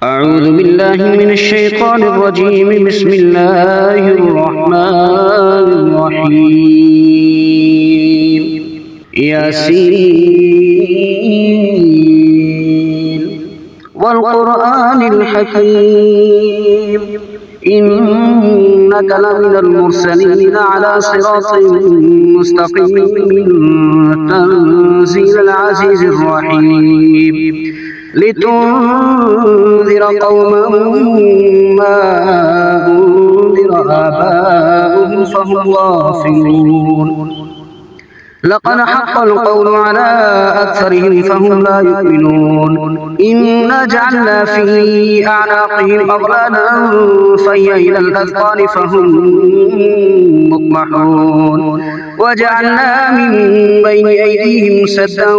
أعوذ بالله من الشيطان الرجيم. بسم الله الرحمن الرحيم. ياسين والقرآن الحكيم إنك لمن المرسلين على صراط مستقيم تنزيل العزيز الرحيم لتنذر قوما ما أنذر آباؤهم فهم غافلون. لقد حق القول على أكثرهم فهم لا يؤمنون. إنا جعلنا في أعناقهم أغلالا فهي إلى الأذقان فهم مقمحون. وجعلنا من بين أيديهم سدا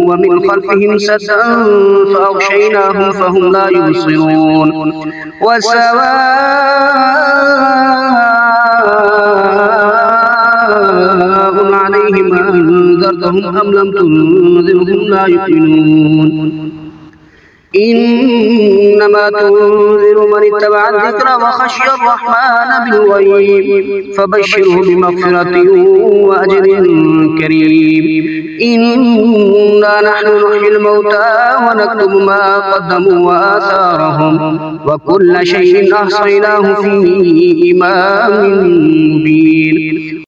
ومن خلفهم سدا فأغشيناهم فهم لا يبصرون. وسواء عليهم أنذرتهم أم لم تنذرهم لا يؤمنون. إنما تنذر من اتبع الذكر وخشي الرحمن بالغيب فبشره بمغفرة وأجر كريم. إنا نحن نحيي الموتى ونكتب ما قدموا وآثارهم وكل شيء أحصيناه في إمام مبين.